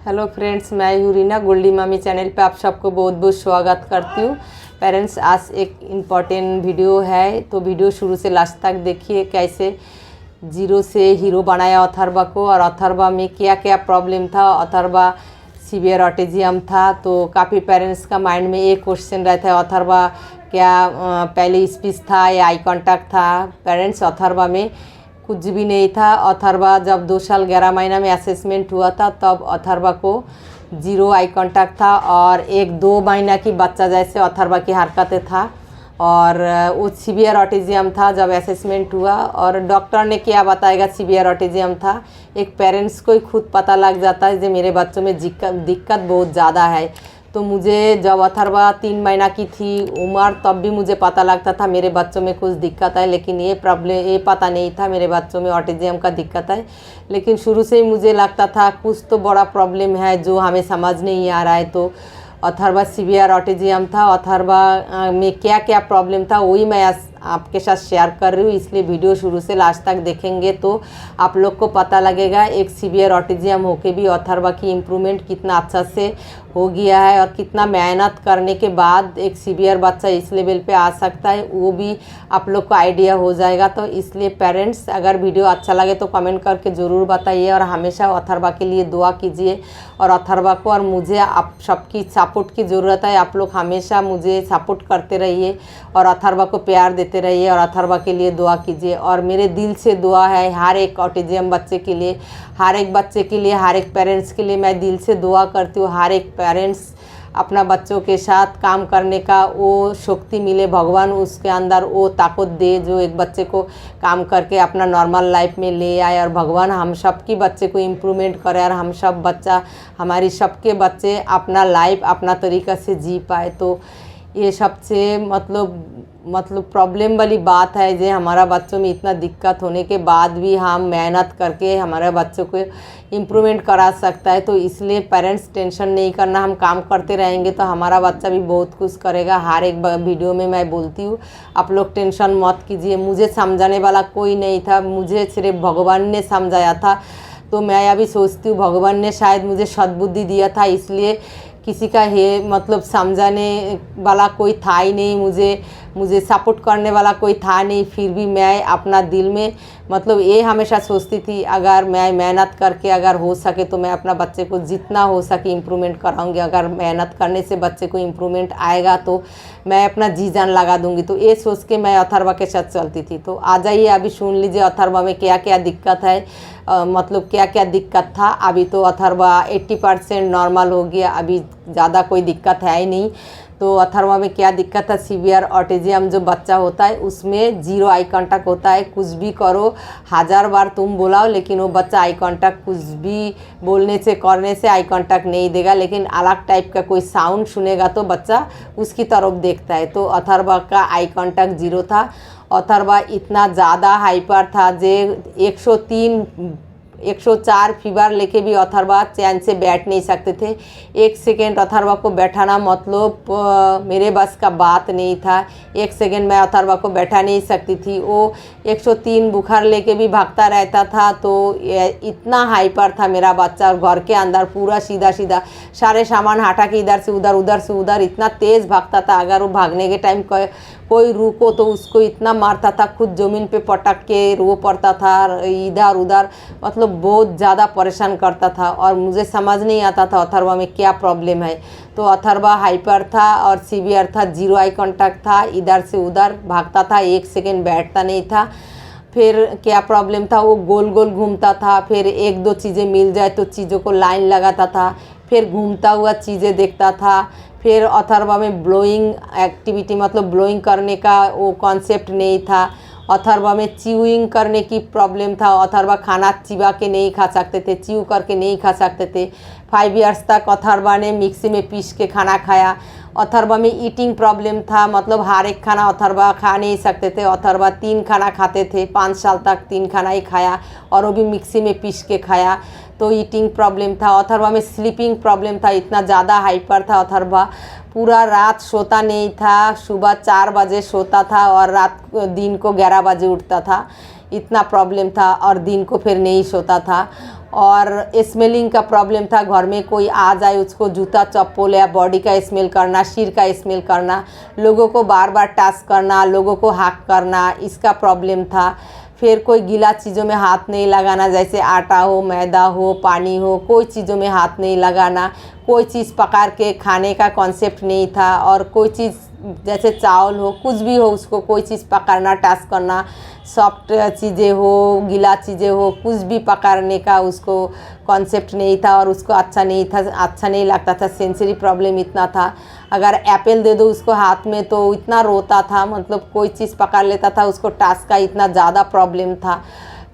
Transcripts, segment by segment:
Hello friends, मैं हूँ रीना। गोल्डी मामी चैनल पे आप सबको बहुत बहुत स्वागत करती हूँ। पेरेंट्स, आज एक इम्पॉर्टेंट वीडियो है, तो वीडियो शुरू से लास्ट तक देखिए। कैसे जीरो से हीरो बनाया अथर्वा को, और अथर्वा में क्या क्या प्रॉब्लम था। अथर्वा सीवियर ऑटिज्म था, तो काफ़ी पेरेंट्स का माइंड में एक क्वेश्चन रहता है, अथर्वा क्या पहले स्पीच था या आई कांटेक्ट था। पेरेंट्स, अथर्वा में कुछ भी नहीं था। अथर्वा जब 2 साल 11 महीना में असेसमेंट हुआ था, तब अथर्वा को 0 आई कांटेक्ट था, और 1-2 महीना की बच्चा जैसे अथर्वा की हरकतें था, और वो सीवियर ऑटिज्म था जब असेसमेंट हुआ। और डॉक्टर ने क्या बताएगा, सीवियर ऑटिज्म था। एक पेरेंट्स को ही खुद पता लग जाता है कि मेरे बच्चों में दिक्कत बहुत ज़्यादा है। तो मुझे जब अथर्वा 3 महीना की थी उम्र, तब भी मुझे पता लगता था मेरे बच्चों में कुछ दिक्कत है, लेकिन ये पता नहीं था मेरे बच्चों में ऑटिज्म का दिक्कत है। लेकिन शुरू से ही मुझे लगता था कुछ तो बड़ा प्रॉब्लम है जो हमें समझ नहीं आ रहा है। तो अथर्वा सीवियर ऑटिज्म था। अथर्वा में क्या क्या प्रॉब्लम था वही मैं आपके साथ शेयर कर रही हूँ, इसलिए वीडियो शुरू से लास्ट तक देखेंगे तो आप लोग को पता लगेगा एक सीवियर ऑटिज्म होके भी अथर्वा की इम्प्रूवमेंट कितना अच्छा से हो गया है, और कितना मेहनत करने के बाद एक सीवियर बच्चा इस लेवल पे आ सकता है, वो भी आप लोग को आइडिया हो जाएगा। तो इसलिए पेरेंट्स, अगर वीडियो अच्छा लगे तो कमेंट करके ज़रूर बताइए, और हमेशा अथर्वा के लिए दुआ कीजिए। और अथर्वा को और मुझे आप सबकी सपोर्ट की ज़रूरत है। आप लोग हमेशा मुझे सपोर्ट करते रहिए और अथर्वा को प्यार देते रहिए, और अथर्वा के लिए दुआ कीजिए। और मेरे दिल से दुआ है हर एक ऑटिज्म बच्चे के लिए, हर एक बच्चे के लिए, हर एक पेरेंट्स के लिए मैं दिल से दुआ करती हूँ। हर एक पेरेंट्स अपना बच्चों के साथ काम करने का वो शक्ति मिले, भगवान उसके अंदर वो ताकत दे जो एक बच्चे को काम करके अपना नॉर्मल लाइफ में ले आए, और भगवान हम सब की बच्चे को इम्प्रूवमेंट करे, और हम सब बच्चा हमारी सबके बच्चे अपना लाइफ अपना तरीक़ा से जी पाए। तो ये सबसे मतलब प्रॉब्लम वाली बात है जो हमारा बच्चों में इतना दिक्कत होने के बाद भी हम मेहनत करके हमारे बच्चों को इम्प्रूवमेंट करा सकता है। तो इसलिए पेरेंट्स टेंशन नहीं करना, हम काम करते रहेंगे तो हमारा बच्चा भी बहुत कुछ करेगा। हर एक वीडियो में मैं बोलती हूँ, आप लोग टेंशन मत कीजिए। मुझे समझाने वाला कोई नहीं था, मुझे सिर्फ भगवान ने समझाया था। तो मैं अभी सोचती हूँ भगवान ने शायद मुझे सद्बुद्धि दिया था, इसलिए किसी का समझाने वाला कोई था ही नहीं, मुझे सपोर्ट करने वाला कोई था नहीं। फिर भी मैं अपना दिल में ये हमेशा सोचती थी, अगर मैं मेहनत करके अगर हो सके तो मैं अपना बच्चे को जितना हो सके इम्प्रूवमेंट कराऊंगी। अगर मेहनत करने से बच्चे को इम्प्रूवमेंट आएगा तो मैं अपना जी जान लगा दूंगी। तो ये सोच के मैं अथर्वा के साथ चलती थी। तो आ जाइए, अभी सुन लीजिए अथर्वा में क्या क्या दिक्कत है, क्या क्या दिक्कत था। अभी तो अथर्वा 80% नॉर्मल हो गया, अभी ज़्यादा कोई दिक्कत है ही नहीं। तो अथर्वा में क्या दिक्कत है, सीवियर ऑटिज्म जो बच्चा होता है उसमें 0 आई कांटेक्ट होता है। कुछ भी करो, 1000 बार तुम बुलाओ, लेकिन वो बच्चा आई कांटेक्ट कुछ भी बोलने से करने से आई कांटेक्ट नहीं देगा, लेकिन अलग टाइप का कोई साउंड सुनेगा तो बच्चा उसकी तरफ देखता है। तो अथर्वा का आई कांटेक्ट 0 था। अथर्वा इतना ज़्यादा हाइपर था जे 104 फीवर लेके भी अथर्वा चैन से बैठ नहीं सकते थे। 1 सेकेंड अथर्वा को बैठाना मेरे बस का बात नहीं था। 1 सेकेंड मैं अथर्वा को बैठा नहीं सकती थी। वो 103 बुखार लेके भी भागता रहता था। तो इतना हाइपर था मेरा बच्चा, और घर के अंदर पूरा सीधा सीधा सारे सामान हटा के इधर से उधर, उधर से उधर इतना तेज़ भागता था। अगर वो भागने के टाइम कोई रुको तो उसको इतना मारता था, खुद ज़मीन पे पटक के रो पड़ता था, इधर उधर बहुत ज़्यादा परेशान करता था। और मुझे समझ नहीं आता था अथर्वा में क्या प्रॉब्लम है। तो अथर्वा हाइपर था और सीवियर था, 0 आई कांटेक्ट था, इधर से उधर भागता था, 1 सेकेंड बैठता नहीं था। फिर क्या प्रॉब्लम था, वो गोल गोल घूमता था। फिर 1-2 चीज़ें मिल जाए तो चीज़ों को लाइन लगाता था, फिर घूमता हुआ चीज़ें देखता था। फिर अथर्वा में ब्लोइंग एक्टिविटी ब्लोइंग करने का वो कॉन्सेप्ट नहीं था। अथर्वा में च्यूइंग करने की प्रॉब्लम था। अथर्वा खाना चिबा के नहीं खा सकते थे, च्यू करके नहीं खा सकते थे। 5 इयर्स तक अथर्वा ने मिक्सी में पीस के खाना खाया। अथर्वा में ईटिंग प्रॉब्लम था, हर एक खाना अथर्वा खा नहीं सकते थे। अथर्वा 3 खाना खाते थे, 5 साल तक 3 खाना ही खाया, और वो भी मिक्सी में पीस के खाया। तो ईटिंग प्रॉब्लम था। अथर्वा में स्लीपिंग प्रॉब्लम था, इतना ज़्यादा हाइपर था अथर्वा। पूरा रात सोता नहीं था, सुबह 4 बजे सोता था और दिन को 11 बजे उठता था। इतना प्रॉब्लम था, और दिन को फिर नहीं सोता था। और स्मेलिंग का प्रॉब्लम था, घर में कोई आ जाए उसको जूता चप्पल या बॉडी का स्मेल करना, सिर का स्मेल करना, लोगों को बार बार टच करना, लोगों को हक करना, इसका प्रॉब्लम था। फिर कोई गीला चीज़ों में हाथ नहीं लगाना, जैसे आटा हो, मैदा हो, पानी हो, कोई चीज़ों में हाथ नहीं लगाना, कोई चीज़ पका के खाने का कॉन्सेप्ट नहीं था, और कोई चीज़ जैसे चावल हो, कुछ भी हो, उसको कोई चीज़ पकाना, टच करना, सॉफ्ट चीज़ें हो, गीला चीज़ें हो, कुछ भी पकाने का उसको कॉन्सेप्ट नहीं था, और उसको अच्छा नहीं लगता था। सेंसरी प्रॉब्लम इतना था, अगर एप्पल दे दो उसको हाथ में तो इतना रोता था, मतलब कोई चीज़ पकड़ लेता था, उसको टच का इतना ज़्यादा प्रॉब्लम था।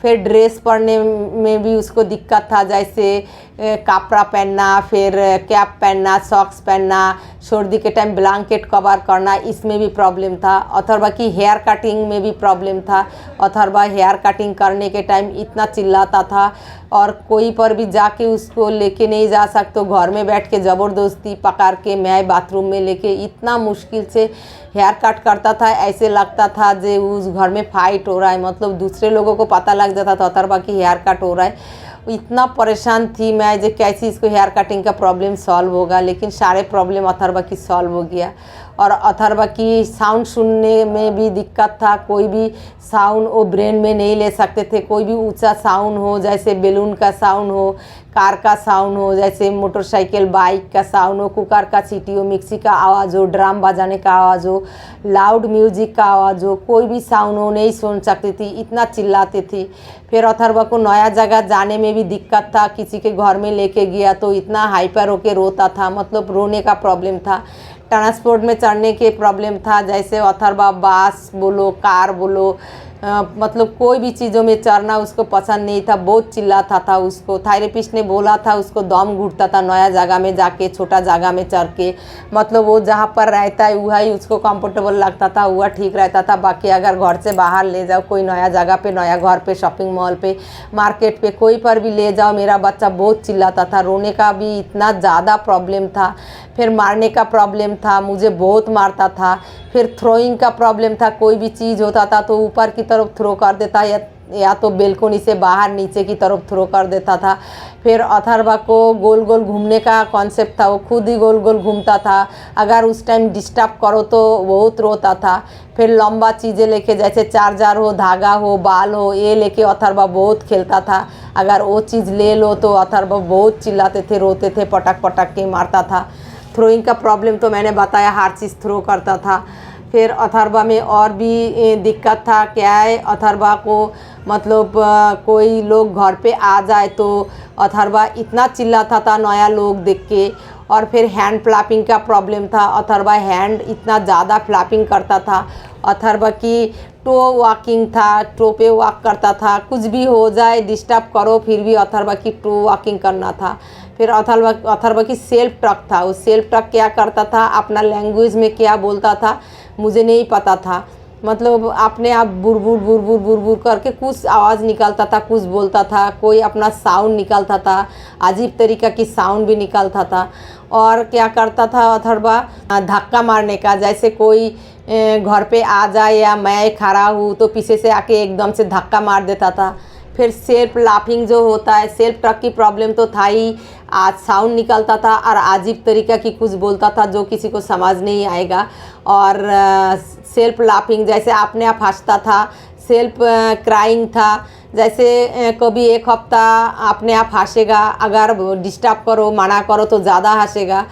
फिर ड्रेस पहनने में भी उसको दिक्कत था, जैसे कपड़ा पहनना, फिर कैप पहनना, सॉक्स पहनना, सर्दी के टाइम ब्लैंकेट कवर करना, इसमें भी प्रॉब्लम था। अथर्वा की हेयर कटिंग में भी प्रॉब्लम था। अथर्वा हेयर कटिंग करने के टाइम इतना चिल्लाता था, और कोई पर भी जाके उसको लेके नहीं जा सकते, घर में बैठ के ज़बरदस्ती पकड़ के मैं बाथरूम में लेके इतना मुश्किल से हेयर कट करता था। ऐसे लगता था जो उस घर में फाइट हो रहा है, मतलब दूसरे लोगों को पता लग जाता था अथर्वा की हेयर कट हो रहा है। इतना परेशान थी मैं जो कैसे इसको हेयर कटिंग का प्रॉब्लम सॉल्व होगा, लेकिन सारे प्रॉब्लम अथर्वा की सॉल्व हो गया। और अथर्वा की साउंड सुनने में भी दिक्कत था, कोई भी साउंड वो ब्रेन में नहीं ले सकते थे। कोई भी ऊंचा साउंड हो, जैसे बैलून का साउंड हो, कार का साउंड हो, जैसे मोटरसाइकिल बाइक का साउंड हो, कुकर का सीटी हो, मिक्सी का आवाज़ हो, ड्रम बजाने का आवाज़ हो, लाउड म्यूजिक का आवाज़ हो, कोई भी साउंड हो नहीं सुन सकती थी, इतना चिल्लाते थे। फिर अथर्वा को नया जगह जाने में भी दिक्कत था, किसी के घर में लेके गया तो इतना हाइपर होके रोता था, मतलब रोने का प्रॉब्लम था। ट्रांसपोर्ट में चढ़ने के प्रॉब्लम था, जैसे अथर्वा बस बोलो, कार बोलो, मतलब कोई भी चीज़ों में चढ़ना उसको पसंद नहीं था, बहुत चिल्लाता था। उसको थेरेपिस्ट ने बोला था उसको दम घुटता था नया जगह में जाके, छोटा जगह में चढ़ के, मतलब वो जहाँ पर रहता है वही उसको कंफर्टेबल लगता था, वह ठीक रहता था। बाकी अगर घर से बाहर ले जाओ, कोई नया जगह पे, नया घर पे, शॉपिंग मॉल पे, मार्केट पे, कोई पर भी ले जाओ, मेरा बच्चा बहुत चिल्लाता था। रोने का भी इतना ज़्यादा प्रॉब्लम था। फिर मारने का प्रॉब्लम था, मुझे बहुत मारता था। फिर थ्रोइंग का प्रॉब्लम था, कोई भी चीज़ होता था तो ऊपर की तरफ थ्रो कर देता, या तो बेलकोनी से बाहर नीचे की तरफ थ्रो कर देता था। फिर अथर्वा को गोल गोल घूमने का कॉन्सेप्ट था, वो खुद ही गोल गोल घूमता था, अगर उस टाइम डिस्टर्ब करो तो बहुत रोता था। फिर लंबा चीज़ें लेके, जैसे चार्जर हो, धागा हो, बाल हो, ये लेके अथर्वा बहुत खेलता था। अगर वो चीज़ ले लो तो अथर्वा बहुत चिल्लाते थे, रोते थे, पटक पटक के मारता था। थ्रोइंग का प्रॉब्लम तो मैंने बताया, हर चीज़ थ्रो करता था। फिर अथर्वा में और भी दिक्कत था, क्या है, अथर्वा को मतलब कोई लोग घर पे आ जाए तो अथर्वा इतना चिल्लाता था नया लोग देख के। और फिर हैंड फ्लैपिंग का प्रॉब्लम था, अथर्वा हैंड इतना ज़्यादा फ्लैपिंग करता था। अथर्वा की टो वॉकिंग था, टो पे वॉक करता था, कुछ भी हो जाए डिस्टर्ब करो फिर भी अथर्वा की टो वॉकिंग करना था। फिर अथर्वा की सेल्फ टॉक था, वो सेल्फ टॉक क्या करता था, अपना लैंग्वेज में क्या बोलता था मुझे नहीं पता था, मतलब अपने आप बुरबुर बुरबुर बुरबुर करके कुछ आवाज़ निकालता था, कुछ बोलता था, कोई अपना साउंड निकालता था, अजीब तरीक़ा की साउंड भी निकालता था। और क्या करता था अथर्वा, धक्का मारने का, जैसे कोई घर पे आ जाए या मैं खड़ा हूँ तो पीछे से आके एकदम से धक्का मार देता था। फिर सेल्फ लाफिंग जो होता है, सेल्फ टॉक की प्रॉब्लम तो था ही, आज साउंड निकलता था और अजीब तरीक़ा की कुछ बोलता था जो किसी को समझ नहीं आएगा। और सेल्फ लाफिंग जैसे अपने आप हंसता था। सेल्फ क्राइंग था, जैसे कभी एक हफ्ता अपने आप हंसेगा, अगर डिस्टर्ब करो, मना करो तो ज़्यादा हंसेगा,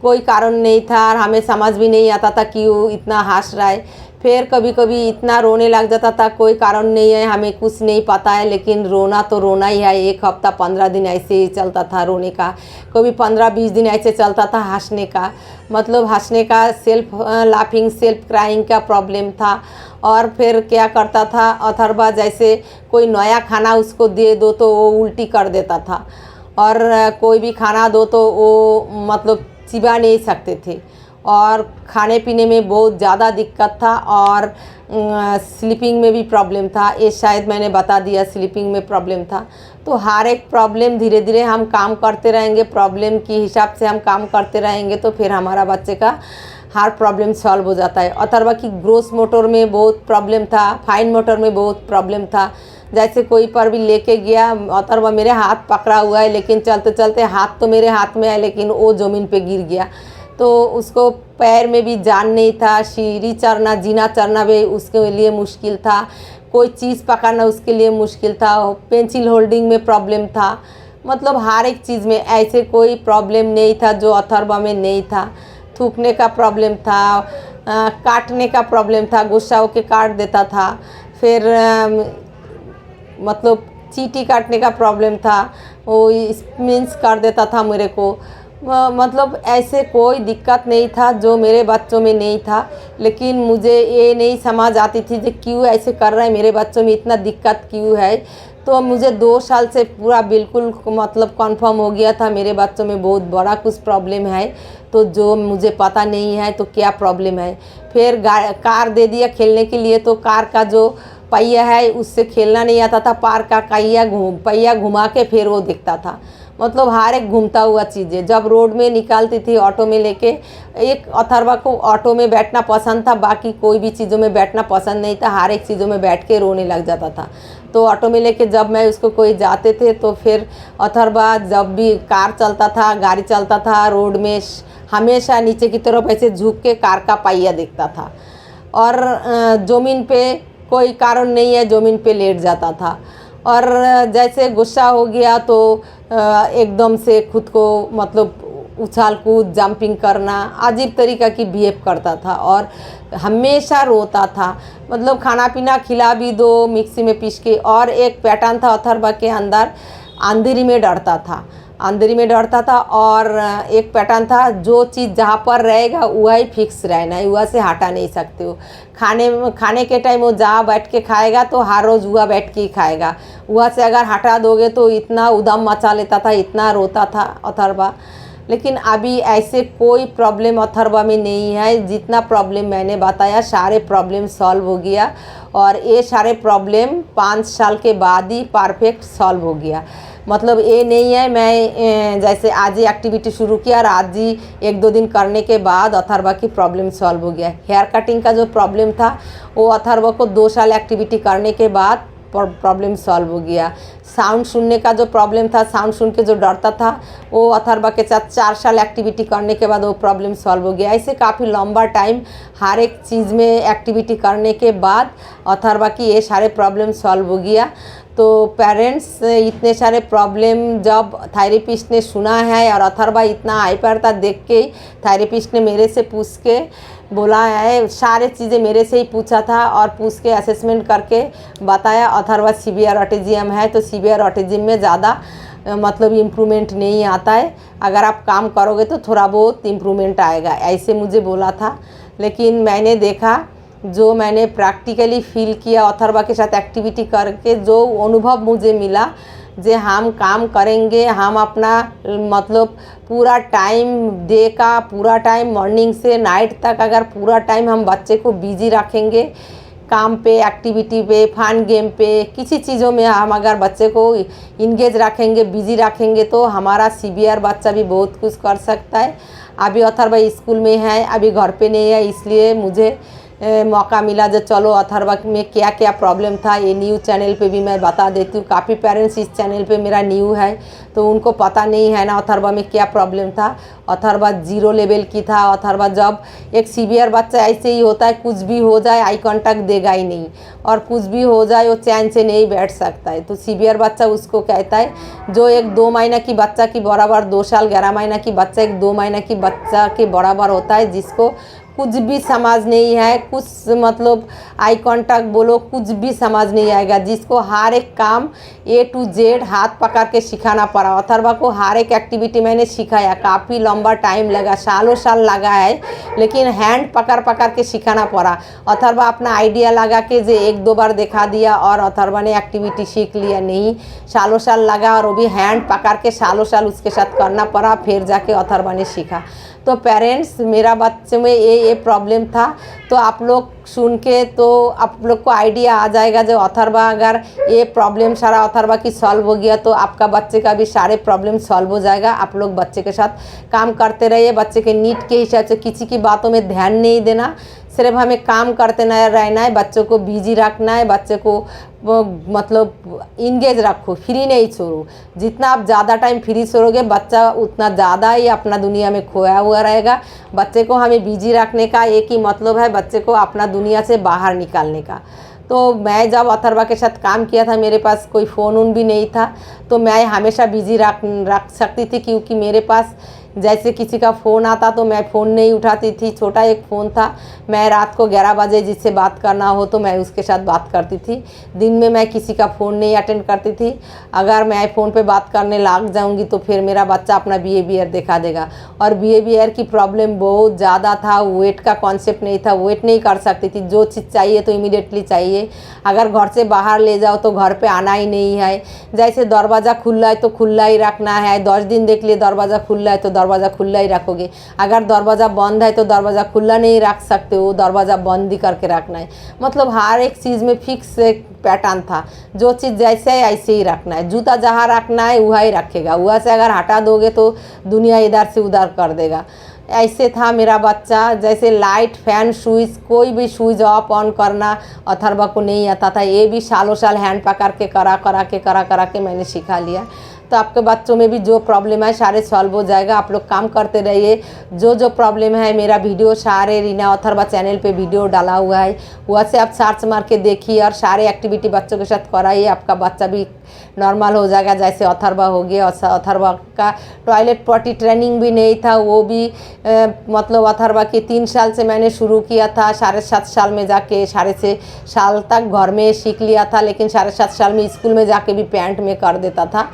कोई कारण नहीं था और हमें समझ भी नहीं आता था क्यों इतना हंस रहा है। फिर कभी कभी इतना रोने लग जाता था, कोई कारण नहीं है, हमें कुछ नहीं पता है, लेकिन रोना तो रोना ही है। एक हफ्ता 15 दिन ऐसे ही चलता था रोने का, कभी 15-20 दिन ऐसे चलता था हंसने का, मतलब हंसने का सेल्फ लाफिंग, सेल्फ क्राइंग का प्रॉब्लम था। और फिर क्या करता था अथर्वा, जैसे कोई नया खाना उसको दे दो तो वो उल्टी कर देता था, और कोई भी खाना दो तो वो मतलब चिबा नहीं सकते थे। और खाने पीने में बहुत ज़्यादा दिक्कत था, और स्लीपिंग में भी प्रॉब्लम था, ये शायद मैंने बता दिया, स्लीपिंग में प्रॉब्लम था। तो हर एक प्रॉब्लम धीरे धीरे हम काम करते रहेंगे, प्रॉब्लम के हिसाब से हम काम करते रहेंगे तो फिर हमारा बच्चे का हर प्रॉब्लम सॉल्व हो जाता है। अथर्वा की ग्रोस मोटर में बहुत प्रॉब्लम था, फाइन मोटर में बहुत प्रॉब्लम था। जैसे कोई पर भी लेके गया, अथर्वा मेरे हाथ पकड़ा हुआ है लेकिन चलते चलते हाथ तो मेरे हाथ में है लेकिन वो ज़मीन पे गिर गया, तो उसको पैर में भी जान नहीं था, सीढ़ी चढ़ना जीना चढ़ना भी उसके लिए मुश्किल था, कोई चीज़ पकड़ना उसके लिए मुश्किल था, पेंसिल होल्डिंग में प्रॉब्लम था। मतलब हर एक चीज़ में ऐसे कोई प्रॉब्लम नहीं था जो अथर्वा में नहीं था। थूकने का प्रॉब्लम था, काटने का प्रॉब्लम था, गुस्सा होकर काट देता था। फिर मतलब चींटी काटने का प्रॉब्लम था, वो मीन्स कर देता था मेरे को। मतलब ऐसे कोई दिक्कत नहीं था जो मेरे बच्चों में नहीं था। लेकिन मुझे ये नहीं समझ आती थी कि क्यों ऐसे कर रहा है, मेरे बच्चों में इतना दिक्कत क्यों है। तो मुझे 2 साल से पूरा बिल्कुल मतलब कंफर्म हो गया था मेरे बच्चों में बहुत बड़ा कुछ प्रॉब्लम है, तो जो मुझे पता नहीं है तो क्या प्रॉब्लम है। फिर कार दे दिया खेलने के लिए, तो कार का जो पहिया है उससे खेलना नहीं आता था, पार का पहिया घुमा के फिर वो दिखता था। मतलब हर एक घूमता हुआ चीज़ें जब रोड में निकालती थी ऑटो में लेके, एक अथर्वा को ऑटो में बैठना पसंद था, बाकी कोई भी चीज़ों में बैठना पसंद नहीं था, हर एक चीज़ों में बैठ के रोने लग जाता था। तो ऑटो में लेके जब मैं उसको कोई जाते थे तो फिर अथर्वा जब भी कार चलता था, गाड़ी चलता था रोड में, हमेशा नीचे की तरफ ऐसे झुक के कार का पहिया दिखता था। और ज़मीन पे कोई कारण नहीं है, ज़मीन पे लेट जाता था। और जैसे गुस्सा हो गया तो एकदम से खुद को मतलब उछाल कूद जंपिंग करना, अजीब तरीक़ा की बिहेव करता था और हमेशा रोता था। मतलब खाना पीना खिला भी दो मिक्सी में पीस के। और एक पैटर्न था अथर्वा के अंदर, अंधेरी में डरता था, अंधेरी में डरता था। और एक पैटर्न था, जो चीज़ जहाँ पर रहेगा वही फिक्स रहना है, वहाँ से हटा नहीं सकते हो। खाने के टाइम वो जहाँ बैठ के खाएगा तो हर रोज़ वहाँ बैठ के ही खाएगा, वहाँ से अगर हटा दोगे तो इतना उधम मचा लेता था, इतना रोता था अथर्वा। लेकिन अभी ऐसे कोई प्रॉब्लम अथर्वा में नहीं है। जितना प्रॉब्लम मैंने बताया सारे प्रॉब्लम सॉल्व हो गया, और ये सारे प्रॉब्लम 5 साल के बाद ही परफेक्ट सॉल्व हो गया। मतलब ये नहीं है मैं जैसे आज ही एक्टिविटी शुरू किया और आज ही 1-2 दिन करने के बाद अथर्वा की प्रॉब्लम सॉल्व हो गया। हेयर कटिंग का जो प्रॉब्लम था वो अथर्वा को 2 साल एक्टिविटी करने के बाद प्रॉब्लम सॉल्व हो गया। साउंड सुनने का जो प्रॉब्लम था, साउंड सुन के जो डरता था, वो अथर्वा के साथ 4 साल एक्टिविटी करने के बाद वो प्रॉब्लम सॉल्व हो गया। ऐसे काफ़ी लंबा टाइम हर एक चीज़ में एक्टिविटी करने के बाद अथर्वा की ये सारे प्रॉब्लम सॉल्व हो गया। तो पेरेंट्स, इतने सारे प्रॉब्लम जब थेरेपिस्ट ने सुना है और अथर्वा इतना हाइपर था, देख के थेरेपिस्ट ने मेरे से पूछ के बोला है, सारे चीज़ें मेरे से ही पूछा था और पूछ के असेसमेंट करके बताया अथर्वा सीवियर ऑटिज्म है। तो सीवियर ऑटिज्म में ज़्यादा मतलब इम्प्रूवमेंट नहीं आता है, अगर आप काम करोगे तो थोड़ा बहुत इम्प्रूवमेंट आएगा, ऐसे मुझे बोला था। लेकिन मैंने देखा, जो मैंने प्रैक्टिकली फील किया अथर्वा के साथ एक्टिविटी करके, जो अनुभव मुझे मिला, जे हम काम करेंगे, हम अपना मतलब पूरा टाइम डे का पूरा टाइम मॉर्निंग से नाइट तक अगर पूरा टाइम हम बच्चे को बिजी रखेंगे, काम पे, एक्टिविटी पे, फन गेम पे, किसी चीज़ों में हम अगर बच्चे को इंगेज रखेंगे, बिजी रखेंगे, तो हमारा सीवियर बच्चा भी बहुत कुछ कर सकता है। अभी अथर्वा स्कूल में है, अभी घर पे नहीं है, इसलिए मुझे मौका मिला जो चलो अथर्वा में क्या क्या प्रॉब्लम था ये न्यू चैनल पे भी मैं बता देती हूँ। काफ़ी पेरेंट्स इस चैनल पे मेरा न्यू है तो उनको पता नहीं है ना अथर्वा में क्या प्रॉब्लम था। अथर्वा 0 लेवल की था। अथर्वा जब एक सीवियर बच्चा ऐसे ही होता है, कुछ भी हो जाए आई कांटेक्ट देगा ही नहीं, और कुछ भी हो जाए वो चैन से नहीं बैठ सकता है। तो सीवियर बच्चा उसको कहता है, जो एक 2 महीना की बच्चा की बराबर, 2 साल 11 महीना की बच्चा एक 2 महीना की बच्चा के बराबर होता है, जिसको कुछ भी समझ नहीं है, कुछ मतलब आई कांटेक्ट बोलो कुछ भी समझ नहीं आएगा, जिसको हर एक काम A to Z हाथ पकड़ के सिखाना पड़ा। अथर्वा को हर एक एक्टिविटी मैंने सिखाया, काफ़ी लंबा टाइम लगा, सालों साल लगा है, लेकिन हैंड पकड़ पकड़ के सिखाना पड़ा। अथर्वा अपना आइडिया लगा के जे 1-2 बार दिखा दिया और अथर्वा ने एक्टिविटी सीख लिया, नहीं, सालों साल लगा और वो भी हैंड पकड़ के सालों साल उसके साथ करना पड़ा, फिर जाके अथर्वा ने सीखा। तो पेरेंट्स, मेरा बच्चे में ये ये प्रॉब्लम था। तो आप लोग सुन के तो आप लोग को आइडिया आ जाएगा जो अथर्वा अगर ये प्रॉब्लम सारा अथर्वा की सॉल्व हो गया तो आपका बच्चे का भी सारे प्रॉब्लम सॉल्व हो जाएगा। आप लोग बच्चे के साथ काम करते रहिए, बच्चे के नीड के हिसाब से किसी की बातों में ध्यान नहीं देना, सिर्फ हमें काम करते ना रहना है, बच्चों को बिजी रखना है, बच्चे को मतलब इंगेज रखो, फ्री नहीं छोड़ो। जितना आप ज़्यादा टाइम फ्री छोड़ोगे बच्चा उतना ज़्यादा ही अपना दुनिया में खोया हुआ रहेगा। बच्चे को हमें बिजी रखने का एक ही मतलब है, बच्चे को अपना दुनिया से बाहर निकालने का। तो मैं जब अथर्वा के साथ काम किया था मेरे पास कोई फ़ोन उन भी नहीं था, तो मैं हमेशा बिजी रख सकती थी, क्योंकि मेरे पास जैसे किसी का फ़ोन आता तो मैं फ़ोन नहीं उठाती थी। छोटा एक फ़ोन था, मैं रात को 11 बजे जिससे बात करना हो तो मैं उसके साथ बात करती थी। दिन में मैं किसी का फ़ोन नहीं अटेंड करती थी। अगर मैं फ़ोन पे बात करने लग जाऊंगी तो फिर मेरा बच्चा अपना बिहेवियर दिखा देगा, और बिहेवियर की प्रॉब्लम बहुत ज़्यादा था। वेट का कॉन्सेप्ट नहीं था, वेट नहीं कर सकती थी, जो चीज़ चाहिए तो इमीडिएटली चाहिए। अगर घर से बाहर ले जाओ तो घर पर आना ही नहीं है। जैसे दरवाज़ा खुला है तो खुला ही रखना है, 10 दिन देख लिए दरवाज़ा खुला है तो दरवाज़ा खुला ही रखोगे। अगर दरवाज़ा बंद है तो दरवाज़ा खुला नहीं रख सकते हो, दरवाज़ा बंद ही करके रखना है। मतलब हर एक चीज़ में फिक्स एक पैटर्न था, जो चीज़ जैसे है ऐसे ही रखना है। जूता जहाँ रखना है वहाँ ही रखेगा, वहाँ से अगर हटा दोगे तो दुनिया इधर से उधर कर देगा। ऐसे था मेरा बच्चा। जैसे लाइट, फैन, स्विच, कोई भी स्विच ऑफ ऑन करना अथर्वा को नहीं आता था। ये भी सालों साल हैंड पकड़ के करा के मैंने सिखा लिया। तो आपके बच्चों में भी जो प्रॉब्लम है सारे सॉल्व हो जाएगा। आप लोग काम करते रहिए। जो प्रॉब्लम है मेरा वीडियो सारे रीना अथर्वा चैनल पे वीडियो डाला हुआ है, वहाँ से आप सर्च मार के देखिए और सारे एक्टिविटी बच्चों के साथ कराइए। आपका बच्चा भी नॉर्मल हो जाएगा जैसे अथर्वा हो गया। अथर्वा का टॉयलेट पॉटी ट्रेनिंग भी नहीं था, वो भी मतलब अथर्वा के 3 साल से मैंने शुरू किया था। 7.5 साल में जाके 6.5 साल तक घर में सीख लिया था, लेकिन 7.5 साल में स्कूल में जाके भी पैंट में कर देता था।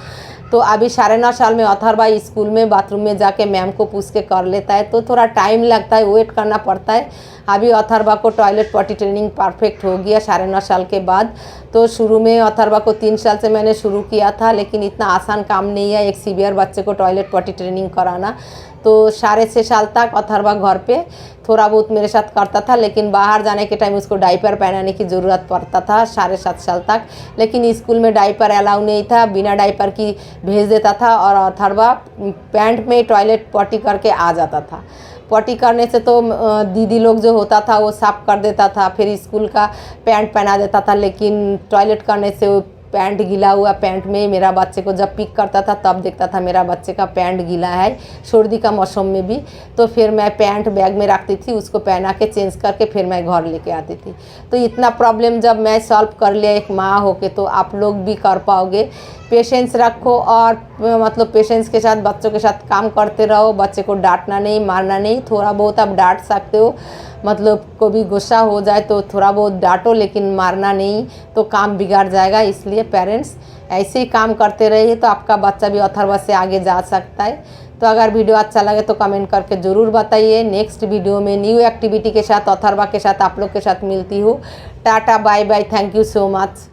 तो अभी 9.5 साल में अथर्वा स्कूल में बाथरूम में जाके मैम को पूछ के कर लेता है। तो थोड़ा टाइम लगता है, वेट करना पड़ता है। अभी अथर्वा को टॉयलेट पॉटी ट्रेनिंग परफेक्ट हो गया 9.5 साल के बाद। तो शुरू में अथर्वा को 3 साल से मैंने शुरू किया था, लेकिन इतना आसान काम नहीं है एक सीवियर बच्चे को टॉयलेट पॉटी ट्रेनिंग कराना। तो 6.5 साल तक अथर्वा घर पे थोड़ा बहुत मेरे साथ करता था, लेकिन बाहर जाने के टाइम उसको डायपर पहनाने की ज़रूरत पड़ता था 7.5 साल तक। लेकिन स्कूल में डायपर अलाउ नहीं था, बिना डायपर की भेज देता था और अथर्वा पैंट में टॉयलेट पॉटी करके आ जाता था। पॉटी करने से तो दीदी लोग जो होता था वो साफ़ कर देता था, फिर स्कूल का पैंट पहना देता था। लेकिन टॉयलेट करने से वो पैंट गीला हुआ पैंट में मेरा बच्चे को जब पिक करता था तब देखता था मेरा बच्चे का पैंट गीला है, सर्दी का मौसम में भी। तो फिर मैं पैंट बैग में रखती थी, उसको पहना के चेंज करके फिर मैं घर लेके आती थी। तो इतना प्रॉब्लम जब मैं सॉल्व कर लिया एक माँ होके, तो आप लोग भी कर पाओगे। पेशेंस रखो और मतलब पेशेंस के साथ बच्चों के साथ काम करते रहो। बच्चे को डांटना नहीं, मारना नहीं। थोड़ा बहुत आप डांट सकते हो, मतलब कभी गुस्सा हो जाए तो थोड़ा बहुत डांटो, लेकिन मारना नहीं तो काम बिगाड़ जाएगा। इसलिए पेरेंट्स ऐसे ही काम करते रहिए तो आपका बच्चा भी अथर्वा से आगे जा सकता है। तो अगर वीडियो अच्छा लगे तो कमेंट करके ज़रूर बताइए। नेक्स्ट वीडियो में न्यू एक्टिविटी के साथ अथर्वा के साथ आप लोग के साथ मिलती हूँ। Tata, bye bye, thank you so much.